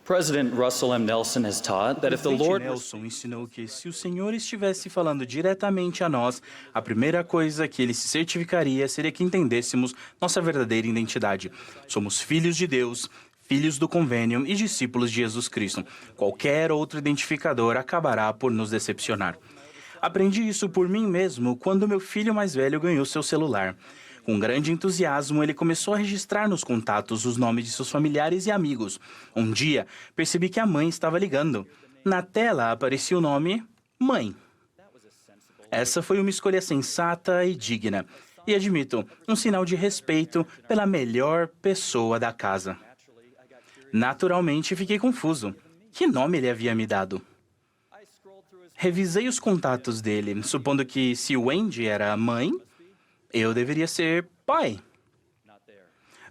President Russell M. Nelson has taught that if the Presidente Lord Nelson ensinou que se o Senhor estivesse falando diretamente a nós, a primeira coisa que ele se certificaria seria que entendêssemos nossa verdadeira identidade. Somos filhos de Deus, filhos do convênio e discípulos de Jesus Cristo. Qualquer outro identificador acabará por nos decepcionar. Aprendi isso por mim mesmo quando meu filho mais velho ganhou seu celular. Com grande entusiasmo, ele começou a registrar nos contatos os nomes de seus familiares e amigos. Um dia, percebi que a mãe estava ligando. Na tela aparecia o nome Mãe. Essa foi uma escolha sensata e digna. E admito, um sinal de respeito pela melhor pessoa da casa. Naturalmente, fiquei confuso. Que nome ele havia me dado? Revisei os contatos dele, supondo que se o Andy era mãe, eu deveria ser pai.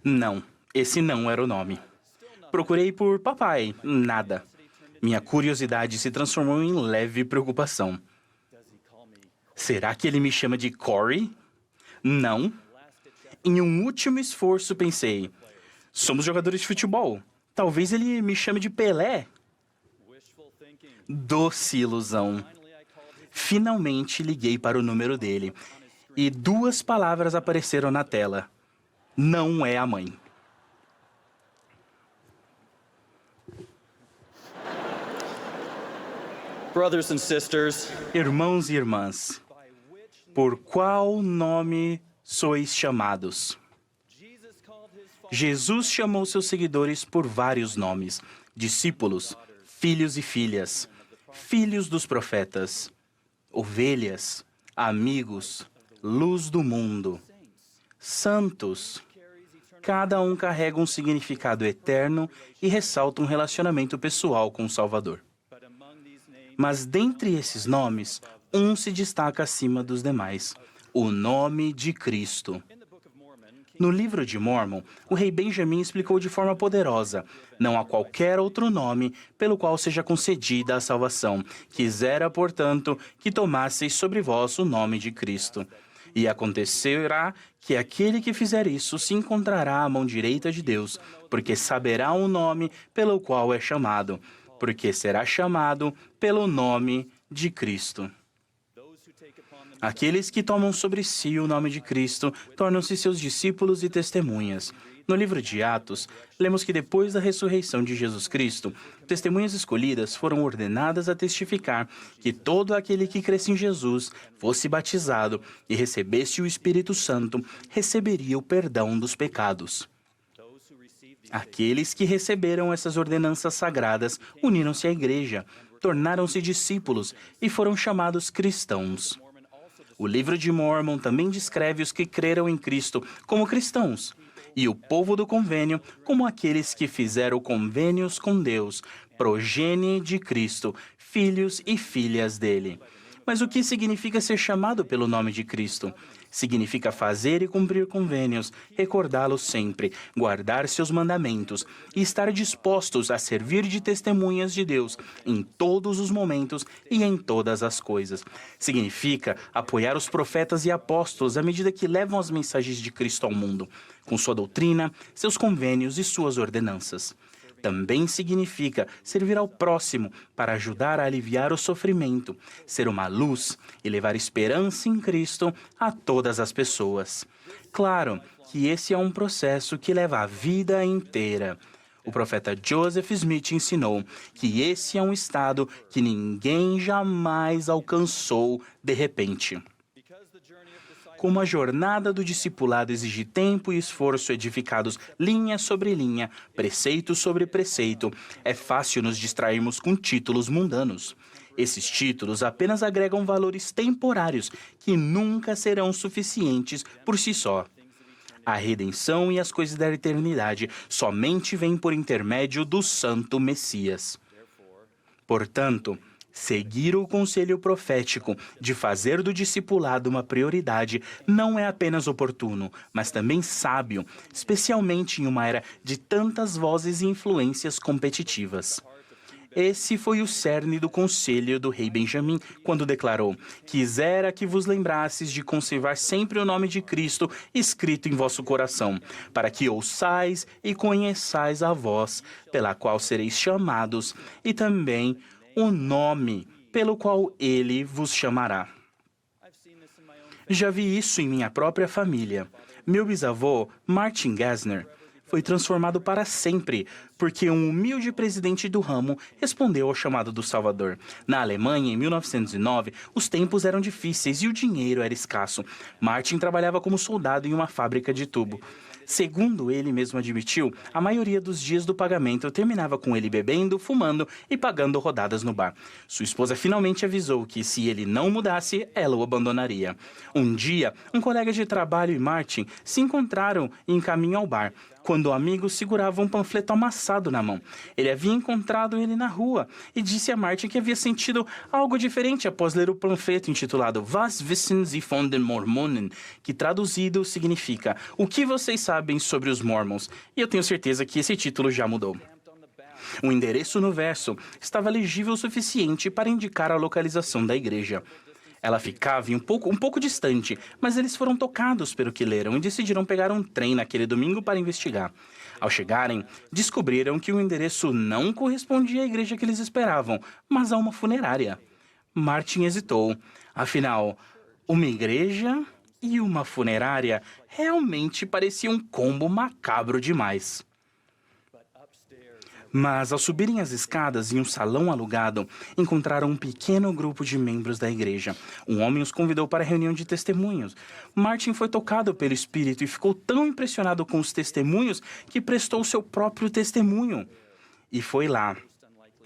Não, esse não era o nome. Procurei por papai, nada. Minha curiosidade se transformou em leve preocupação. Será que ele me chama de Corey? Não. Em um último esforço pensei, somos jogadores de futebol. Talvez ele me chame de Pelé. Doce ilusão. Finalmente liguei para o número dele. E duas palavras apareceram na tela. Não é a mãe. brothers and sisters, Irmãos e irmãs, por qual nome sois chamados? Jesus chamou seus seguidores por vários nomes: discípulos, filhos e filhas, filhos dos profetas, ovelhas, amigos, luz do mundo, santos. Cada um carrega um significado eterno e ressalta um relacionamento pessoal com o Salvador. Mas dentre esses nomes, um se destaca acima dos demais: o nome de Cristo. No livro de Mórmon, o rei Benjamim explicou de forma poderosa: não há qualquer outro nome pelo qual seja concedida a salvação. Quisera, portanto, que tomasseis sobre vós o nome de Cristo. E acontecerá que aquele que fizer isso se encontrará à mão direita de Deus, porque saberá o nome pelo qual é chamado, porque será chamado pelo nome de Cristo. Aqueles que tomam sobre si o nome de Cristo tornam-se seus discípulos e testemunhas. No livro de Atos, lemos que depois da ressurreição de Jesus Cristo, testemunhas escolhidas foram ordenadas a testificar que todo aquele que cresce em Jesus, fosse batizado e recebesse o Espírito Santo, receberia o perdão dos pecados. Aqueles que receberam essas ordenanças sagradas uniram-se à igreja, tornaram-se discípulos e foram chamados cristãos. O livro de Mórmon também descreve os que creram em Cristo como cristãos, e o povo do convênio como aqueles que fizeram convênios com Deus, progenie de Cristo, filhos e filhas dele. Mas o que significa ser chamado pelo nome de Cristo? Significa fazer e cumprir convênios, recordá-los sempre, guardar seus mandamentos e estar dispostos a servir de testemunhas de Deus em todos os momentos e em todas as coisas. Significa apoiar os profetas e apóstolos à medida que levam as mensagens de Cristo ao mundo, com sua doutrina, seus convênios e suas ordenanças. Também significa servir ao próximo para ajudar a aliviar o sofrimento, ser uma luz e levar esperança em Cristo a todas as pessoas. Claro que esse é um processo que leva a vida inteira. O profeta Joseph Smith ensinou que esse é um estado que ninguém jamais alcançou de repente. Como a jornada do discipulado exige tempo e esforço edificados linha sobre linha, preceito sobre preceito, é fácil nos distrairmos com títulos mundanos. Esses títulos apenas agregam valores temporários que nunca serão suficientes por si só. A redenção e as coisas da eternidade somente vêm por intermédio do Santo Messias. Portanto, seguir o conselho profético de fazer do discipulado uma prioridade não é apenas oportuno, mas também sábio, especialmente em uma era de tantas vozes e influências competitivas. Esse foi o cerne do conselho do rei Benjamim, quando declarou: quisera que vos lembrasses de conservar sempre o nome de Cristo escrito em vosso coração, para que ouçais e conheçais a voz, pela qual sereis chamados, e também o nome pelo qual ele vos chamará. Já vi isso em minha própria família. Meu bisavô, Martin Gessner, foi transformado para sempre, porque um humilde presidente do ramo respondeu ao chamado do Salvador. Na Alemanha, em 1909, os tempos eram difíceis e o dinheiro era escasso. Martin trabalhava como soldado em uma fábrica de tubo. Segundo ele mesmo admitiu, a maioria dos dias do pagamento terminava com ele bebendo, fumando e pagando rodadas no bar. Sua esposa finalmente avisou que, se ele não mudasse, ela o abandonaria. Um dia, um colega de trabalho e Martin se encontraram em caminho ao bar, quando o amigo segurava um panfleto amassado na mão. Ele havia encontrado ele na rua e disse a Martin que havia sentido algo diferente após ler o panfleto intitulado Was wissen Sie von den Mormonen?, que traduzido significa O que vocês sabem sobre os Mormons? E eu tenho certeza que esse título já mudou. O endereço no verso estava legível o suficiente para indicar a localização da igreja. Ela ficava um pouco distante, mas eles foram tocados pelo que leram e decidiram pegar um trem naquele domingo para investigar. Ao chegarem, descobriram que o endereço não correspondia à igreja que eles esperavam, mas a uma funerária. Martin hesitou. Afinal, uma igreja e uma funerária realmente parecia um combo macabro demais. Mas, ao subirem as escadas em um salão alugado, encontraram um pequeno grupo de membros da igreja. Um homem os convidou para a reunião de testemunhos. Martin foi tocado pelo Espírito e ficou tão impressionado com os testemunhos que prestou seu próprio testemunho. E foi lá,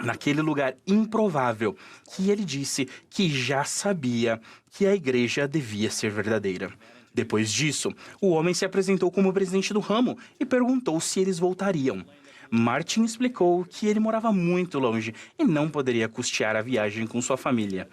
naquele lugar improvável, que ele disse que já sabia que a igreja devia ser verdadeira. Depois disso, o homem se apresentou como presidente do ramo e perguntou se eles voltariam. Martin explicou que ele morava muito longe e não poderia custear a viagem com sua família.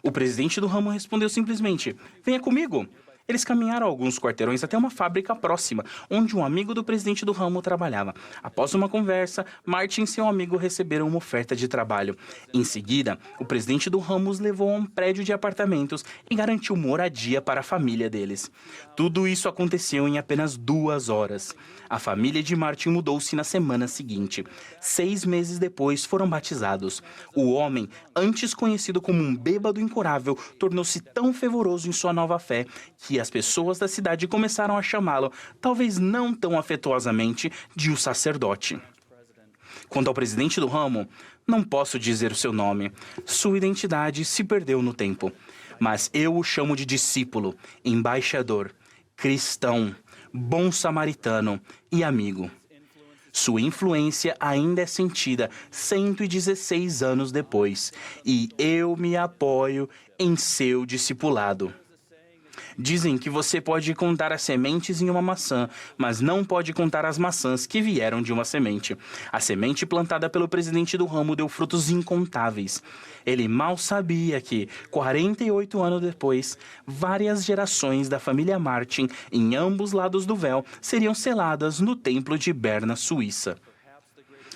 O presidente do ramo respondeu simplesmente: venha comigo. Eles caminharam alguns quarteirões até uma fábrica próxima, onde um amigo do presidente do ramo trabalhava. Após uma conversa, Martin e seu amigo receberam uma oferta de trabalho. Em seguida, o presidente do ramo os levou a um prédio de apartamentos e garantiu moradia para a família deles. Tudo isso aconteceu em apenas 2 horas. A família de Martin mudou-se na semana seguinte. 6 meses depois, foram batizados. O homem, antes conhecido como um bêbado incurável, tornou-se tão fervoroso em sua nova fé que as pessoas da cidade começaram a chamá-lo, talvez não tão afetuosamente, de o sacerdote. Quanto ao presidente do ramo, não posso dizer o seu nome. Sua identidade se perdeu no tempo. Mas eu o chamo de discípulo, embaixador, cristão, bom samaritano e amigo. Sua influência ainda é sentida 116 anos depois, e eu me apoio em seu discipulado. Dizem que você pode contar as sementes em uma maçã, mas não pode contar as maçãs que vieram de uma semente. A semente plantada pelo presidente do ramo deu frutos incontáveis. Ele mal sabia que, 48 anos depois, várias gerações da família Martin, em ambos lados do véu, seriam seladas no templo de Berna, Suíça.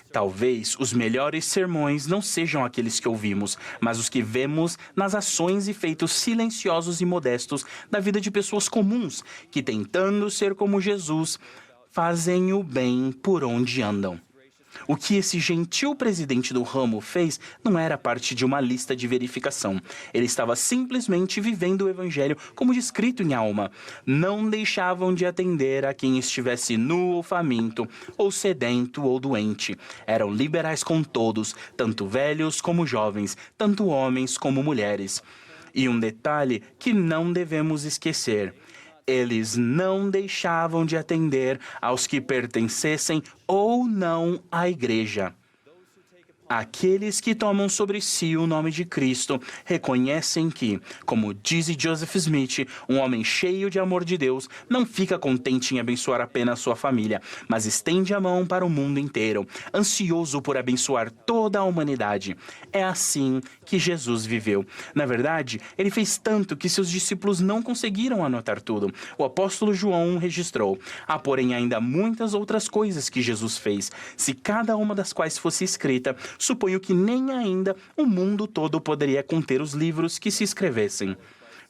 Talvez os melhores sermões não sejam aqueles que ouvimos, mas os que vemos nas ações e feitos silenciosos e modestos da vida de pessoas comuns que, tentando ser como Jesus, fazem o bem por onde andam. O que esse gentil presidente do ramo fez não era parte de uma lista de verificação. Ele estava simplesmente vivendo o evangelho como descrito em Alma. Não deixavam de atender a quem estivesse nu ou faminto, ou sedento ou doente. Eram liberais com todos, tanto velhos como jovens, tanto homens como mulheres. E um detalhe que não devemos esquecer: eles não deixavam de atender aos que pertencessem ou não à igreja. Aqueles que tomam sobre si o nome de Cristo reconhecem que, como diz Joseph Smith, um homem cheio de amor de Deus não fica contente em abençoar apenas sua família, mas estende a mão para o mundo inteiro, ansioso por abençoar toda a humanidade. É assim que Jesus viveu. Na verdade, ele fez tanto que seus discípulos não conseguiram anotar tudo. O apóstolo João registrou: há, porém, ainda muitas outras coisas que Jesus fez. Se cada uma das quais fosse escrita, suponho que nem ainda o mundo todo poderia conter os livros que se escrevessem.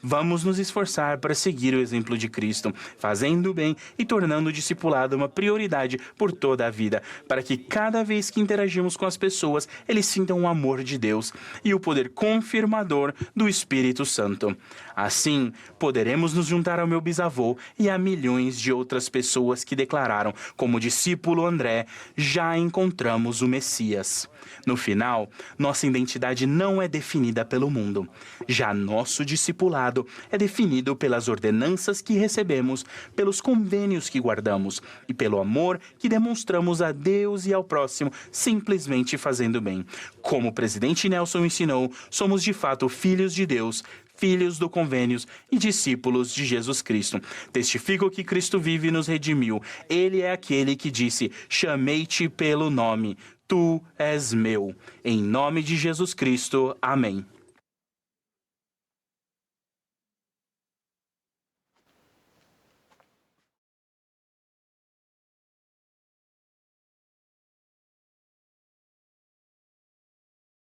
Vamos nos esforçar para seguir o exemplo de Cristo, fazendo o bem e tornando o discipulado uma prioridade por toda a vida, para que cada vez que interagimos com as pessoas, eles sintam o amor de Deus e o poder confirmador do Espírito Santo. Assim, poderemos nos juntar ao meu bisavô e a milhões de outras pessoas que declararam, como o discípulo André, já encontramos o Messias. No final, nossa identidade não é definida pelo mundo. Já nosso discipulado é definido pelas ordenanças que recebemos, pelos convênios que guardamos e pelo amor que demonstramos a Deus e ao próximo, simplesmente fazendo bem. Como o presidente Nelson ensinou, somos de fato filhos de Deus, filhos do convênios e discípulos de Jesus Cristo. Testifico que Cristo vive e nos redimiu. Ele é aquele que disse: chamei-te pelo nome. Tu és meu. Em nome de Jesus Cristo. Amém.